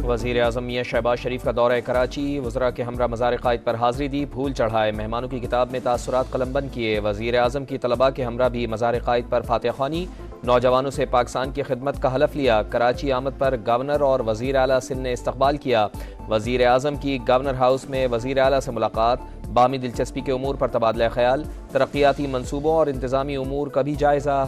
वज़ीर आज़म मियां शहबाज शरीफ का दौरा कराची, वज़रा के हमरा मज़ार क़ायद पर हाज़िरी दी, फूल चढ़ाए, मेहमानों की किताब में तासुरात कलमबंद किए। वज़ीर आज़म की तलबा के हमरा भी मज़ार क़ायद पर फातिहा ख़्वानी, नौजवानों से पाकिस्तान की खिदमत का हलफ लिया। कराची आमद पर गवर्नर और वज़ीर आला सिंध ने इस्तकबाल किया। वज़ीर आज़म की गवर्नर हाउस में वज़ीर आला से मुलाकात, बामी दिलचस्पी के उमूर पर तबादला ख्याल, तरक्याती मनसूबों और इंतज़ामी उमूर का भी जायज़ा।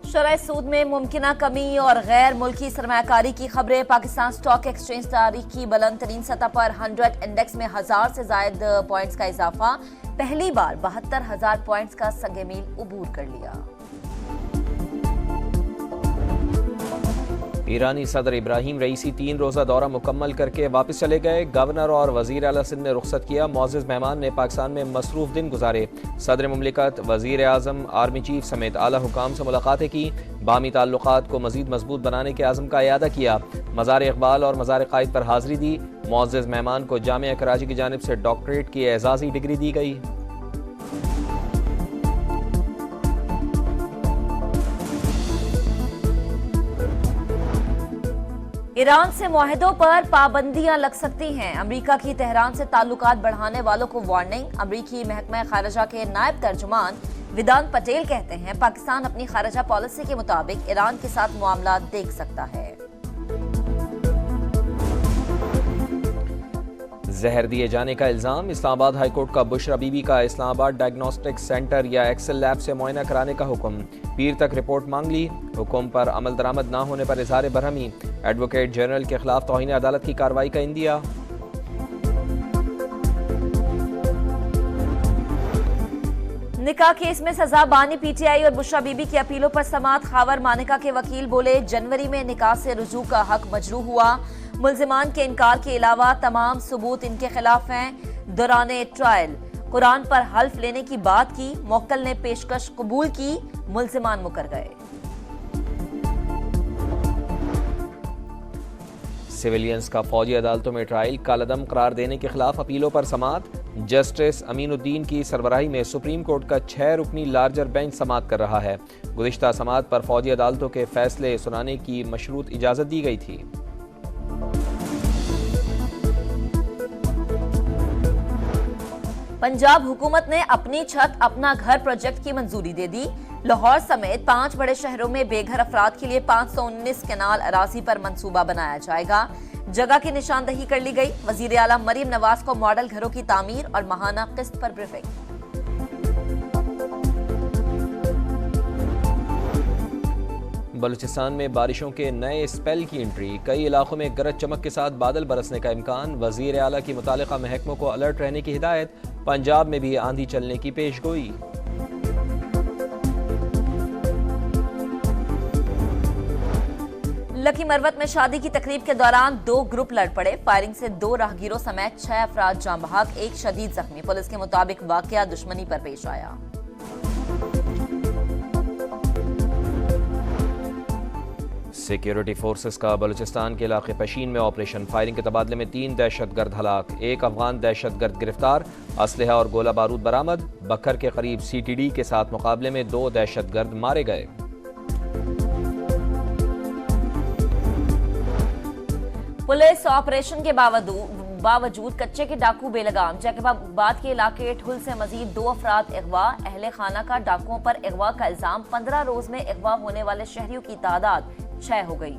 शरह सूद में मुमकिना कमी और गैर मुल्की सरमायाकारी की खबरें। पाकिस्तान स्टॉक एक्सचेंज तारीख की बुलंद तरीन सतह पर 100 इंडेक्स में 1000 से जायद पॉइंट्स का इजाफा, पहली बार 72,000 पॉइंट्स का संगे मील उबूर कर लिया। ईरानी सदर इब्राहिम रईसी 3 रोज़ा दौरा मुकम्मल करके वापस चले गए। गवर्नर और वज़ीर आला सिंध ने रुखसत किया। मुअज़्ज़ज़ मेहमान ने पाकिस्तान में मसरूफ़ दिन गुजारे। सदर मुमलिकत, वज़ीर आज़म, आर्मी चीफ समेत आला हुकाम से मुलाकातें की। बामी ताल्लुकात को मज़ीद मजबूत बनाने के आज़म का इयादा किया। मज़ार इक़बाल और मज़ार क़ायद पर हाज़िरी दी। मुअज़्ज़ज़ मेहमान को जामिया कराची की जानिब से डॉक्टरेट की एजाज़ी डिग्री दी गई। ईरान से मुआहदों पर पाबंदियां लग सकती हैं। अमेरिका की तेहरान से ताल्लुकात बढ़ाने वालों को वार्निंग। अमेरिकी महकमा खारजा के नायब तर्जुमान विदान पटेल कहते हैं, पाकिस्तान अपनी खारजा पॉलिसी के मुताबिक ईरान के साथ मामला देख सकता है। जहर दिए जाने का इल्जाम। इस्लामाबाद हाईकोर्ट का बुशरा बीबी का इस्लामाबाद डायग्नोस्टिक सेंटर या एक्सेल लैब से मुआयना कराने का हुक्म। पीर तक रिपोर्ट मांग ली। हुक्म पर अमल दरामद न होने पर इजहार बरहमी। एडवोकेट जनरल के खिलाफ तौहीन अदालत की कार्रवाई का इंदिया। निकाह केस में सजा, बानी पीटीआई और बुशरा बीबी की अपीलों पर समाअत। खावर मानिका के वकील बोले, जनवरी में निकाह से रुजू का हक मजरू हुआ। मुल्जिमान के इनकार के अलावा तमाम सबूत इनके खिलाफ हैं। दौरान ट्रायल कुरान पर हल्फ लेने की बात की, मुवक्किल ने पेशकश कबूल की, मुल्जिमान मुकर गए। सिविलियंस का फौजी अदालतों में ट्रायल कालदम करार देने के खिलाफ अपीलों पर समाअत। जस्टिस अमीनुद्दीन की सरबराही में सुप्रीम कोर्ट का 6 रुकनी लार्जर बेंच समाअत कर रहा है। गुज़िश्ता समाअत पर फौजी अदालतों के फैसले सुनाने की मशरूत इजाजत दी गई थी। पंजाब हुकूमत ने अपनी छत अपना घर प्रोजेक्ट की मंजूरी दे दी। लाहौर समेत 5 बड़े शहरों में बेघर अफराद के लिए 519 कनाल अराजी पर मंसूबा बनाया जाएगा। जगह की निशानदही कर ली गई। वजीर आला मरियम नवाज को मॉडल घरों की तामीर और माहाना किस्त पर ब्रीफिंग। बलूचिस्तान में बारिशों के नए स्पेल की एंट्री। कई इलाकों में गरज चमक के साथ बादल बरसने का इम्कान। वजीर आला की मुतालिका महकमों को अलर्ट रहने की हिदायत। पंजाब में भी आंधी चलने की पेशगोई। लकी मरवत में शादी की तकरीब के दौरान 2 ग्रुप लड़ पड़े। फायरिंग से 2 राहगीरों समेत 6 अफराद जाँ बहक, 1 शदीद जख्मी। पुलिस के मुताबिक वाकया दुश्मनी पर पेश आया। सिक्योरिटी फोर्सेस का बलूचिस्तान के इलाके पशीन में ऑपरेशन। फायरिंग के तबादले में 3 दहशतगर्द हलाक, 1 अफगान दहशतगर्द गिरफ्तार। असलहा और गोला बारूद बरामद। बखर के करीब CTD के साथ मुकाबले में 2 दहशतगर्द मारे गए। पुलिस ऑपरेशन के बावजूद कच्चे के डाकू बेलगाम। जैकबाबाद के इलाके ठुल से मजीद 2 अफराद अगवा। अहले खाना का डाकुओं पर अगवा का इल्जाम। 15 रोज में अगवा होने वाले शहरियों की तादाद 6 हो गई।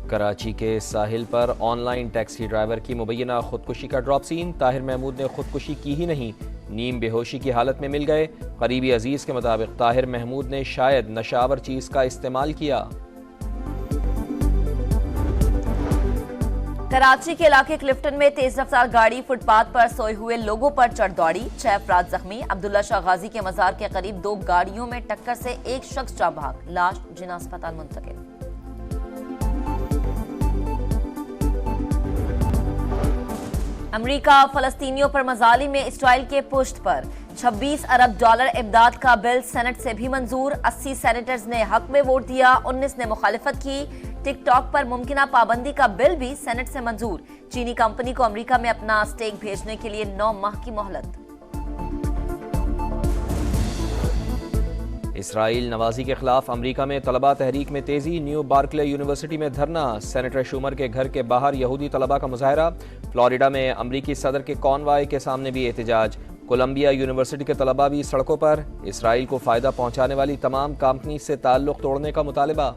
कराची के साहिल पर ऑनलाइन टैक्सी ड्राइवर की मुबैना खुदकुशी का ड्रॉप सीन। ताहिर महमूद ने खुदकुशी की ही नहीं, नीम बेहोशी की हालत में मिल गए। करीबी अजीज के मुताबिक ताहिर महमूद ने शायद नशावर चीज का इस्तेमाल किया। कराची के इलाके क्लिफ्टन में तेज रफ्तार गाड़ी फुटपाथ पर सोए हुए लोगों पर चढ़ दौड़ी। 6 अफराद जख्मी। अब्दुल्ला शाह गाजी के मजार के करीब 2 गाड़ियों में टक्कर से 1 शख्स जाँ बहक, लाश जिना अस्पताल मुंतकिल। अमेरिका फलस्तीनियों पर मजाली में इसराइल के पुश्त पर। $26 अरब इमदाद का बिल सेनेट से भी मंजूर। 80 सेनेटर्स ने हक में वोट दिया, 19 ने मुखालिफत की। टिकटॉक पर मुमकिना पाबंदी का बिल भी सेनेट से मंजूर। चीनी कंपनी को अमेरिका में अपना स्टेक भेजने के लिए 9 माह की मोहलत। इसराइल नवाजी के खिलाफ अमेरिका में तलबा तहरीक में तेजी। न्यू बार्कले यूनिवर्सिटी में धरना। सेनेटर शूमर के घर के बाहर यहूदी तलबा का मुजाहरा। फ्लोरिडा में अमरीकी सदर के कॉनवाय के सामने भी एहतजाज। कोलंबिया यूनिवर्सिटी के तलबा भी सड़कों पर। इसराइल को फायदा पहुंचाने वाली तमाम कंपनी से ताल्लुक तोड़ने का मुतालबा।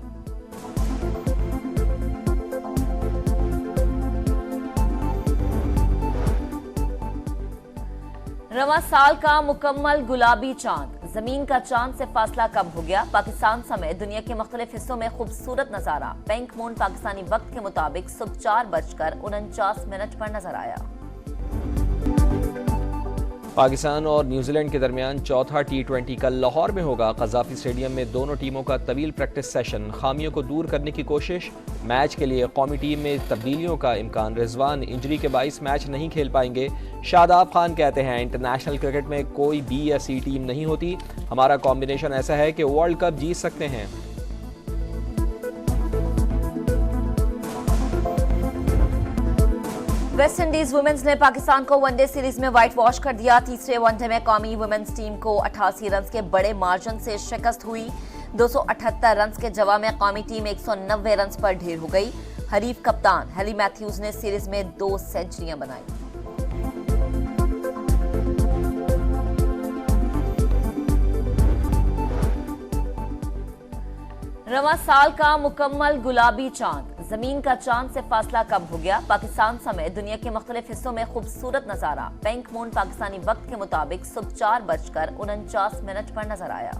रवां साल का मुकम्मल गुलाबी चांद। जमीन का चांद से फासला कम हो गया। पाकिस्तान समेत दुनिया के मुख्तलिफ हिस्सों में खूबसूरत नजारा। पिंक मून पाकिस्तानी वक्त के मुताबिक सुबह 4:49 पर नजर आया। पाकिस्तान और न्यूजीलैंड के दरमियान चौथा T20 कल लाहौर में होगा। कज़ाफी स्टेडियम में दोनों टीमों का तवील प्रैक्टिस सेशन। खामियों को दूर करने की कोशिश। मैच के लिए कौमी टीम में तब्दीलियों का इम्कान। रिजवान इंजरी के बाइस मैच नहीं खेल पाएंगे। शादाब खान कहते हैं इंटरनेशनल क्रिकेट में कोई B या C टीम नहीं होती। हमारा कॉम्बिनेशन ऐसा है कि वर्ल्ड कप जीत सकते हैं। वेस्ट इंडीज वुमेन्स ने पाकिस्तान को वनडे सीरीज में व्हाइट वॉश कर दिया। तीसरे वनडे में कौमी वुमेन्स टीम को 88 रन के बड़े मार्जिन से शिकस्त हुई। 278 रन के जवाब में कौमी टीम 190 रन पर ढेर हो गई। हरीफ कप्तान हेली मैथ्यूज ने सीरीज में 2 सेंचुरियां बनाई। रवां साल का मुकम्मल गुलाबी चांद। जमीन का चांद से फासला कम हो गया। पाकिस्तान समेत दुनिया के मुख्तलिफ हिस्सों में खूबसूरत नजारा। पिंक मून पाकिस्तानी वक्त के मुताबिक सुबह 4:49 पर नजर आया।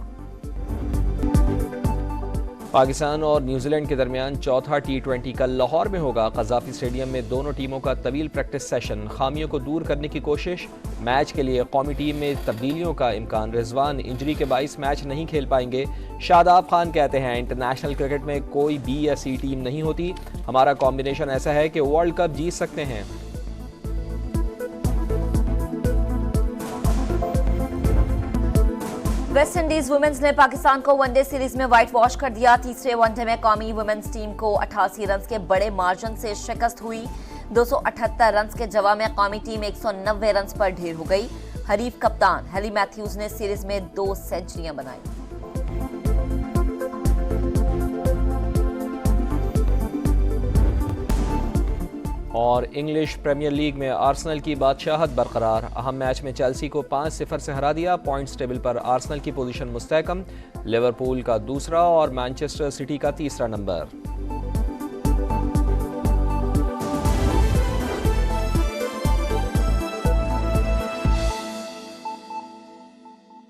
पाकिस्तान और न्यूजीलैंड के दरमियान चौथा T20 कल लाहौर में होगा। कज़ाफी स्टेडियम में दोनों टीमों का तवील प्रैक्टिस सेशन। खामियों को दूर करने की कोशिश। मैच के लिए कौमी टीम में तब्दीलियों का इम्कान। रिजवान इंजरी के बाइस मैच नहीं खेल पाएंगे। शादाब खान कहते हैं इंटरनेशनल क्रिकेट में कोई B या C टीम नहीं होती। हमारा कॉम्बिनेशन ऐसा है कि वर्ल्ड कप जीत सकते हैं। वेस्ट इंडीज वुमेन्स ने पाकिस्तान को वनडे सीरीज में व्हाइट वॉश कर दिया। तीसरे वनडे में कौमी वुमेन्स टीम को 88 रन के बड़े मार्जिन से शिकस्त हुई। 278 रन के जवाब में कौमी टीम 190 रन पर ढेर हो गई। हरीफ कप्तान हेली मैथ्यूज ने सीरीज में 2 सेंचुरियां बनाई। और इंग्लिश प्रीमियर लीग में आर्सेनल की बादशाहत बरकरार। अहम मैच में चेल्सी को 5-0 से हरा दिया। पॉइंट्स टेबल पर आर्सेनल की पोजीशन मुस्तहकम। लिवरपूल का दूसरा और मैनचेस्टर सिटी का तीसरा नंबर।